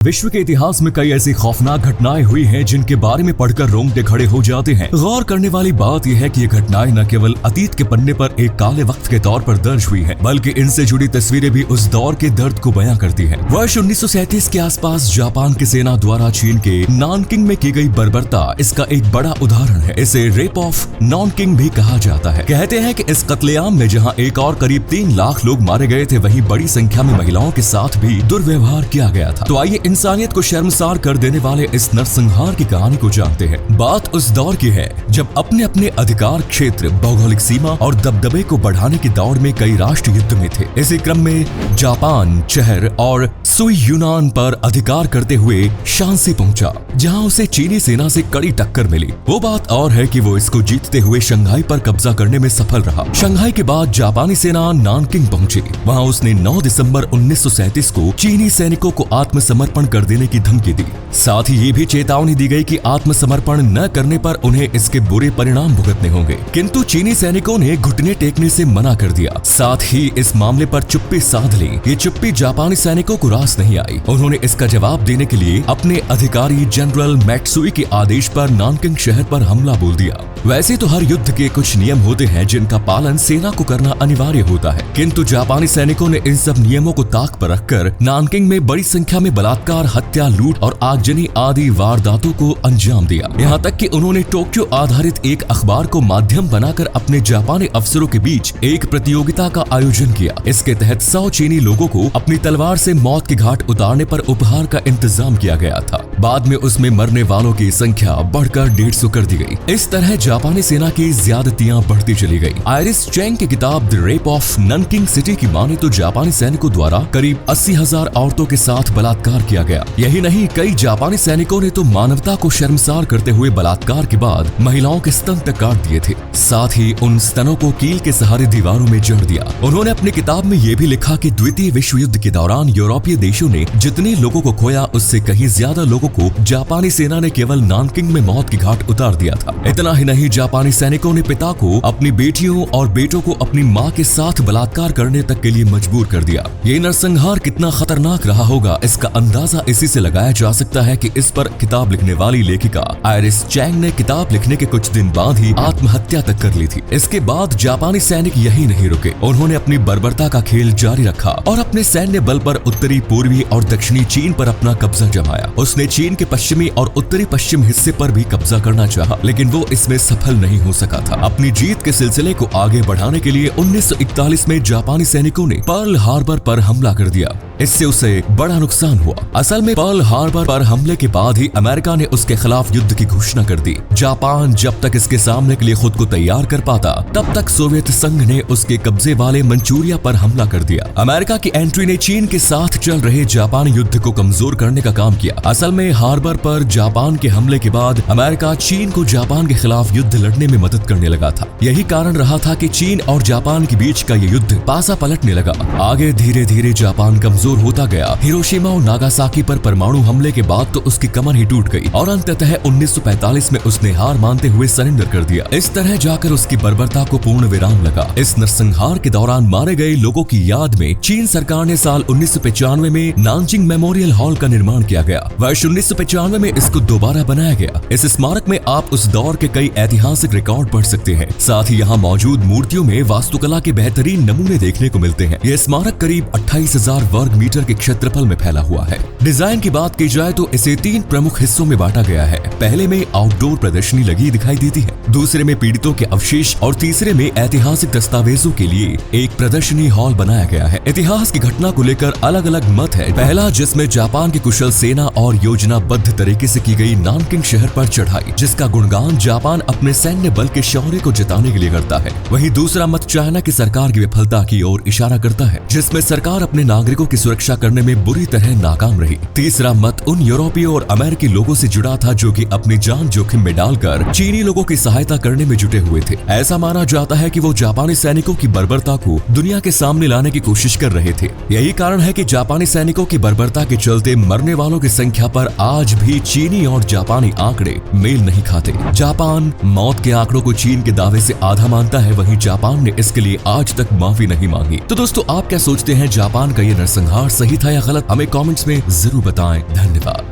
विश्व के इतिहास में कई ऐसी खौफनाक घटनाएं हुई हैं जिनके बारे में पढ़कर रोंगटे खड़े हो जाते हैं। गौर करने वाली बात यह है कि ये घटनाएं न केवल अतीत के पन्ने पर एक काले वक्त के तौर पर दर्ज हुई हैं, बल्कि इनसे जुड़ी तस्वीरें भी उस दौर के दर्द को बयां करती हैं। वर्ष 1937 के आसपास जापान की सेना द्वारा चीन के नानकिंग में की गई बर्बरता इसका एक बड़ा उदाहरण है। इसे रेप ऑफ नानकिंग भी कहा जाता है। कहते हैं कि इस कत्लेआम में जहाँ एक और करीब 3 लाख लोग मारे गए थे, वहीं बड़ी संख्या में महिलाओं के साथ भी दुर्व्यवहार किया गया था। तो आइए इंसानियत को शर्मसार कर देने वाले इस नरसंहार की कहानी को जानते हैं। बात उस दौर की है जब अपने अपने अधिकार क्षेत्र, भौगोलिक सीमा और दबदबे को बढ़ाने की दौड़ में कई राष्ट्र युद्ध में थे। इसी क्रम में जापान शहर और सुई यूनान पर अधिकार करते हुए शांसी पहुंचा, जहां उसे चीनी सेना से कड़ी टक्कर मिली। वो बात और है कि वो इसको जीतते हुए शंघाई पर कब्जा करने में सफल रहा। शंघाई के बाद जापानी सेना नानकिंग पहुंची। वहां उसने 9 दिसंबर 1937 को चीनी सैनिकों को आत्मसमर्पण कर देने की धमकी दी। साथ ही ये भी चेतावनी दी गई कि आत्मसमर्पण न करने पर उन्हें इसके बुरे परिणाम भुगतने होंगे, किंतु चीनी सैनिकों ने घुटने टेकने से मना कर दिया। साथ ही इस मामले पर चुप्पी साध ली। ये चुप्पी जापानी सैनिकों को रास नहीं आई। उन्होंने इसका जवाब देने के लिए अपने अधिकारी जनरल मैट्सुई के आदेश पर नानकिंग शहर पर हमला बोल दिया। वैसे तो हर युद्ध के कुछ नियम होते हैं जिनका पालन सेना को करना अनिवार्य होता है, किंतु जापानी सैनिकों ने इन सब नियमों को ताक पर रखकर नानकिंग में बड़ी संख्या में बलात्कार, हत्या, लूट और आगजनी आदि वारदातों को अंजाम दिया। यहाँ तक कि उन्होंने टोक्यो आधारित एक अखबार को माध्यम बनाकर अपने जापानी अफसरों के बीच एक प्रतियोगिता का आयोजन किया। इसके तहत 100 चीनी लोगों को अपनी तलवार से मौत के घाट उतारने पर उपहार का इंतजाम किया गया था। बाद में उसमें मरने वालों की संख्या बढ़कर 150 कर दी गई। इस तरह जापानी सेना की ज्यादतियां बढ़ती चली गई। आयरिस चैंग की किताब the rape of Nanking city की माने तो जापानी सैनिकों द्वारा करीब 80,000 औरतों के साथ बलात्कार किया गया। यही नहीं, कई जापानी सैनिकों ने तो मानवता को शर्मसार करते हुए बलात्कार के बाद महिलाओं के स्तन तक काट दिए थे। साथ ही उन स्तनों को कील के सहारे दीवारों में जड़ दिया। उन्होंने अपनी किताब में ये भी लिखा कि द्वितीय विश्व युद्ध के दौरान यूरोपीय देशों ने जितने लोगों को खोया, उससे कहीं ज्यादा लोगों को जापानी सेना ने केवल नानकिंग में मौत की घाट उतार दिया था। इतना ही नहीं, जापानी सैनिकों ने पिता को अपनी बेटियों और बेटों को अपनी मां के साथ बलात्कार करने तक के लिए मजबूर कर दिया। ये नरसंहार कितना खतरनाक रहा होगा, इसका अंदाजा इसी से लगाया जा सकता है कि इस पर किताब लिखने वाली लेखिका आयरिस चैंग ने किताब लिखने के कुछ दिन बाद ही आत्महत्या तक कर ली थी। इसके बाद जापानी सैनिक यही नहीं रुके। उन्होंने अपनी बर्बरता का खेल जारी रखा और अपने सैन्य बल पर उत्तरी, पूर्वी और दक्षिणी चीन पर अपना कब्जा जमाया। उसने चीन के पश्चिमी और उत्तरी पश्चिम हिस्से पर भी कब्जा करना चाहा, लेकिन वो इसमें सफल नहीं हो सका था। अपनी जीत के सिलसिले को आगे बढ़ाने के लिए 1941 में जापानी सैनिकों ने पर्ल हार्बर पर हमला कर दिया। इससे उसे बड़ा नुकसान हुआ। असल में पर्ल हार्बर पर हमले के बाद ही अमेरिका ने उसके खिलाफ युद्ध की घोषणा कर दी। जापान जब तक इसके सामने के लिए खुद को तैयार कर पाता, तब तक सोवियत संघ ने उसके कब्जे वाले मंचूरिया पर हमला कर दिया। अमेरिका की एंट्री ने चीन के साथ चल रहे जापानी युद्ध को कमजोर करने का काम किया। असल में हार्बर पर जापान के हमले के बाद अमेरिका चीन को जापान के खिलाफ युद्ध लड़ने में मदद करने लगा था। यही कारण रहा था कि चीन और जापान के बीच का ये युद्ध पासा पलटने लगा। आगे धीरे धीरे जापान कमजोर होता गया। हिरोशिमा और नागासाकी पर परमाणु हमले के बाद तो उसकी कमर ही टूट गई और अंततः 1945 में उसने हार मानते हुए सरेंडर कर दिया। इस तरह जाकर उसकी बर्बरता को पूर्ण विराम लगा। इस नरसंहार के दौरान मारे गए लोगों की याद में चीन सरकार ने साल 1995 में नानजिंग मेमोरियल हॉल का निर्माण किया गया। वर्ष 1995 में इसको दोबारा बनाया गया। इस स्मारक में आप उस दौर के कई ऐतिहासिक रिकॉर्ड पढ़ सकते हैं। साथ ही यहाँ मौजूद मूर्तियों में वास्तुकला के बेहतरीन नमूने देखने को मिलते हैं। यह स्मारक करीब 28,000 वर्ग मीटर के क्षेत्रफल में फैला हुआ है। डिजाइन की बात की जाए तो इसे 3 प्रमुख हिस्सों में बांटा गया है। पहले में आउटडोर प्रदर्शनी लगी दिखाई देती है, दूसरे में पीड़ितों के अवशेष और तीसरे में ऐतिहासिक दस्तावेजों के लिए एक प्रदर्शनी हॉल बनाया गया है। इतिहास की घटना को लेकर अलग अलग मत है। पहला, जिसमें जापान की कुशल सेना और योजनाबद्ध तरीके से की गई नानकिंग शहर पर चढ़ाई, जिसका गुणगान जापान अपने सैन्य बल के शौर्य को जताने के लिए करता है। वहीं दूसरा मत चाइना की सरकार की विफलता की ओर इशारा करता है, जिसमें सरकार अपने नागरिकों की सुरक्षा करने में बुरी तरह नाकाम रही। तीसरा मत उन यूरोपीय और अमेरिकी लोगों से जुड़ा था जो कि अपनी जान जोखिम में डालकर चीनी लोगों की सहायता करने में जुटे हुए थे। ऐसा माना जाता है कि वो जापानी सैनिकों की बर्बरता को दुनिया के सामने लाने की कोशिश कर रहे थे। यही कारण है कि जापानी सैनिकों की बर्बरता के चलते मरने वालों की संख्या पर आज भी चीनी और जापानी आंकड़े मेल नहीं खाते। जापान मौत के आंकड़ों को चीन के दावे से आधा मानता है, वहीं जापान ने इसके लिए आज तक माफी नहीं मांगी। तो दोस्तों, आप क्या सोचते हैं, जापान का ये नरसंहार संहार सही था या गलत, हमें कमेंट्स में जरूर बताएं। धन्यवाद।